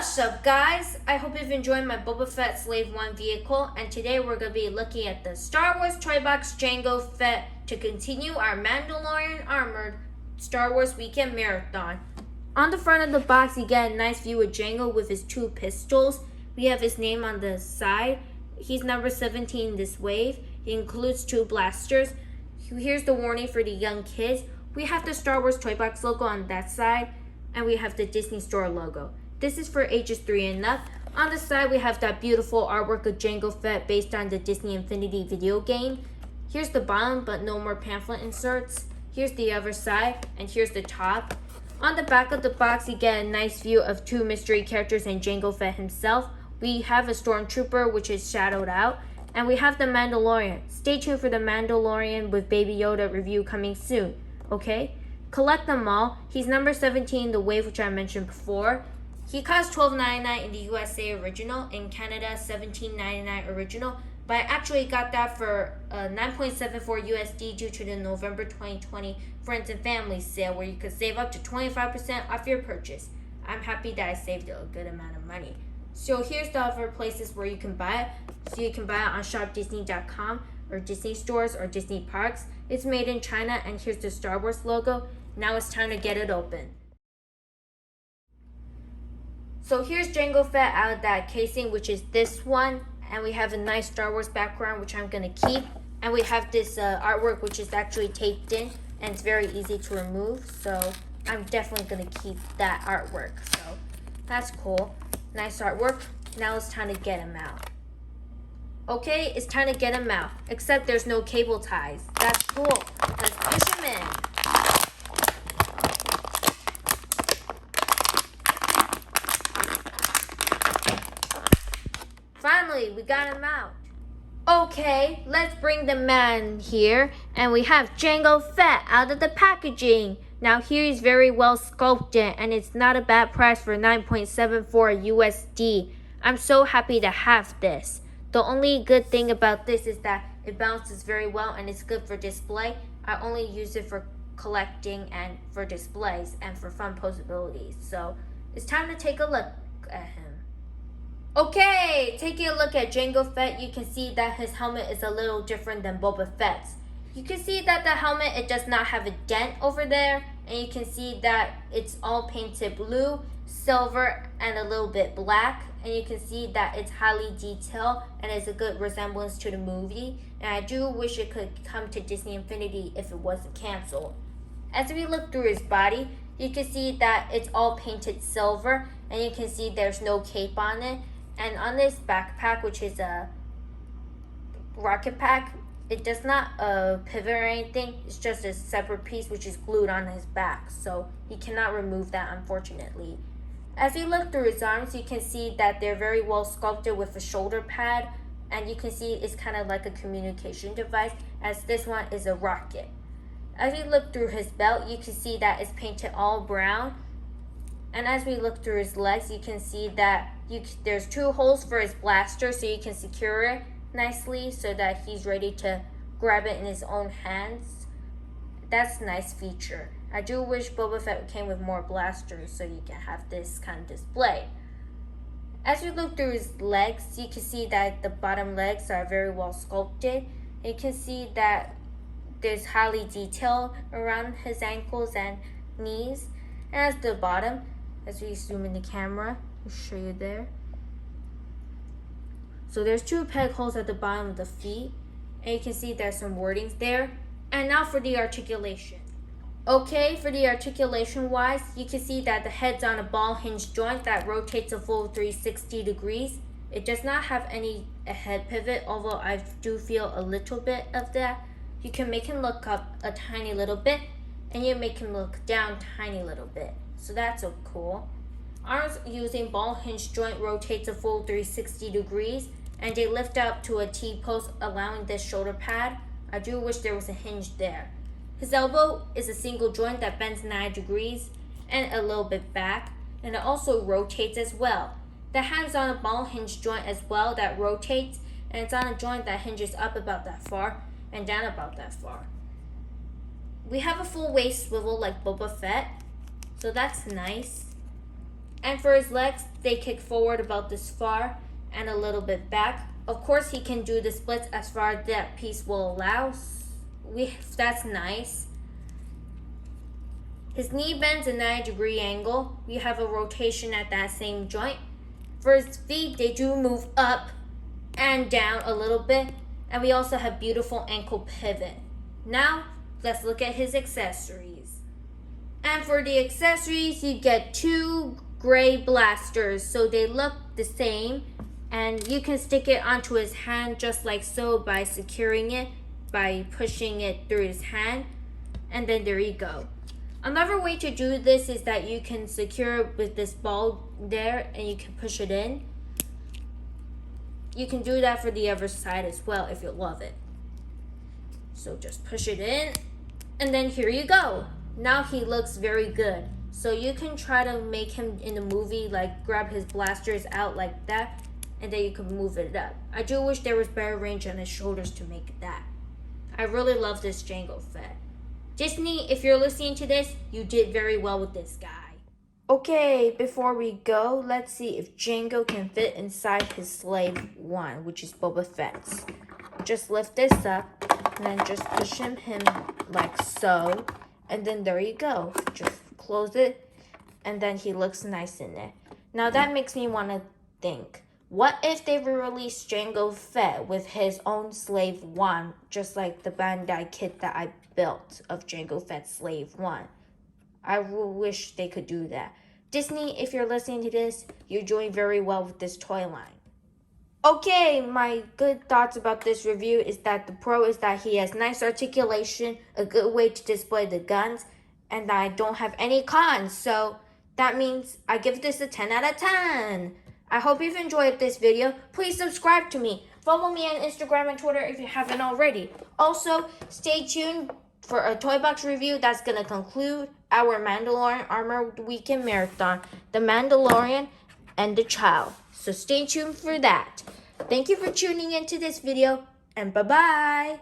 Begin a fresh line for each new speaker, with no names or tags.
What's up, guys? I hope you've enjoyed my Boba Fett Slave 1 vehicle, and today we're going to be looking at the Star Wars Toybox Jango Fett to continue our Mandalorian Armored Star Wars Weekend Marathon. On the front of the box, you get a nice view of Jango with his two pistols. We have his name on the side. He's number 17 in this wave. He includes two blasters. Here's the warning for the young kids. We have the Star Wars Toybox logo on that side, and we have the Disney Store logo. This is for ages 3 and up. On the side, we have that beautiful artwork of Jango Fett based on the Disney Infinity video game. Here's the bottom, but no more pamphlet inserts. Here's the other side, and here's the top. On the back of the box, you get a nice view of two mystery characters and Jango Fett himself. We have a Stormtrooper, which is shadowed out, and we have the Mandalorian. Stay tuned for the Mandalorian with Baby Yoda review coming soon, okay? Collect them all. He's number 17 in the wave, which I mentioned before. He costs $12.99 in the USA original, in Canada $17.99 original, but I actually got that for $9.74 USD due to the November 2020 Friends and Family sale where you could save up to 25% off your purchase. I'm happy that I saved a good amount of money. So here's the other places where you can buy it. So you can buy it on shopdisney.com or Disney stores or Disney parks. It's made in China, and here's the Star Wars logo. Now it's time to get it open. So here's Jango Fett out of that casing, which is this one. And we have a nice Star Wars background, which I'm going to keep. And we have this artwork, which is actually taped in. And it's very easy to remove. So I'm definitely going to keep that artwork. So that's cool. Nice artwork. Now it's time to get him out. Okay, it's time to get him out. Except there's no cable ties. That's cool. Let's push him in. Finally, we got him out. Okay, let's bring the man here. And we have Jango Fett out of the packaging. Now here he's very well sculpted, and it's not a bad price for $9.74 USD. I'm so happy to have this. The only good thing about this is that it bounces very well and it's good for display. I only use it for collecting and for displays and for fun posabilities. So it's time to take a look at him. Okay, taking a look at Jango Fett, you can see that his helmet is a little different than Boba Fett's. You can see that the helmet, it does not have a dent over there, and you can see that it's all painted blue, silver, and a little bit black, and you can see that it's highly detailed and is a good resemblance to the movie, and I do wish it could come to Disney Infinity if it wasn't canceled. As we look through his body, you can see that it's all painted silver, and you can see there's no cape on it. And on this backpack, which is a rocket pack, it does not pivot or anything. It's just a separate piece which is glued on his back. So he cannot remove that, unfortunately. As we look through his arms, you can see that they're very well sculpted with a shoulder pad. And you can see it's kind of like a communication device, as this one is a rocket. As we look through his belt, you can see that it's painted all brown. And as we look through his legs, you can see that there's two holes for his blaster, so you can secure it nicely so that he's ready to grab it in his own hands. That's a nice feature. I do wish Boba Fett came with more blasters so you can have this kind of display. As we look through his legs, you can see that the bottom legs are very well sculpted. You can see that there's highly detail around his ankles and knees. And as the bottom, as we zoom in the camera, I'll show you there. So there's two peg holes at the bottom of the feet, and you can see there's some wordings there. And now for the articulation. Okay, for the articulation wise, you can see that the head's on a ball hinge joint that rotates a full 360 degrees. It does not have any head pivot, although I do feel a little bit of that. You can make him look up a tiny little bit, and you make him look down tiny little bit. So that's so cool. Arms using ball hinge joint rotates a full 360 degrees, and they lift up to a T-post, allowing this shoulder pad. I do wish there was a hinge there. His elbow is a single joint that bends 9 degrees and a little bit back, and it also rotates as well. The hand's on a ball hinge joint as well that rotates, and it's on a joint that hinges up about that far and down about that far. We have a full waist swivel like Boba Fett, so that's nice. And for his legs, they kick forward about this far and a little bit back. Of course, he can do the splits as far as that piece will allow. That's nice. His knee bends a 90-degree angle. We have a rotation at that same joint. For his feet, they do move up and down a little bit. And we also have beautiful ankle pivot. Now, let's look at his accessories. And for the accessories, you get 2 gray blasters. So they look the same. And you can stick it onto his hand just like so by securing it, by pushing it through his hand. And then there you go. Another way to do this is that you can secure it with this ball there and you can push it in. You can do that for the other side as well if you love it. So just push it in and then here you go. Now he looks very good. So you can try to make him in the movie, like grab his blasters out like that and then you can move it up. I do wish there was better range on his shoulders to make that. I really love this Jango Fett. Disney, if you're listening to this, you did very well with this guy. Okay, before we go, let's see if Jango can fit inside his slave one, which is Boba Fett's. Just lift this up, and then just push him like so. And then there you go. Just close it, and then he looks nice in it. Now that makes me want to think, what if they released Jango Fett with his own slave one, just like the Bandai kit that I built of Jango Fett's slave one? I wish they could do that. Disney, if you're listening to this, you're doing very well with this toy line. Okay, my good thoughts about this review is that the pro is that he has nice articulation, a good way to display the guns, and I don't have any cons, so that means I give this a 10 out of 10. I hope you've enjoyed this video. Please subscribe to me. Follow me on Instagram and Twitter if you haven't already. Also, stay tuned for a Toybox review that's going to conclude our Mandalorian Armor Weekend Marathon, The Mandalorian and the Child. So stay tuned for that. Thank you for tuning into this video, and bye-bye.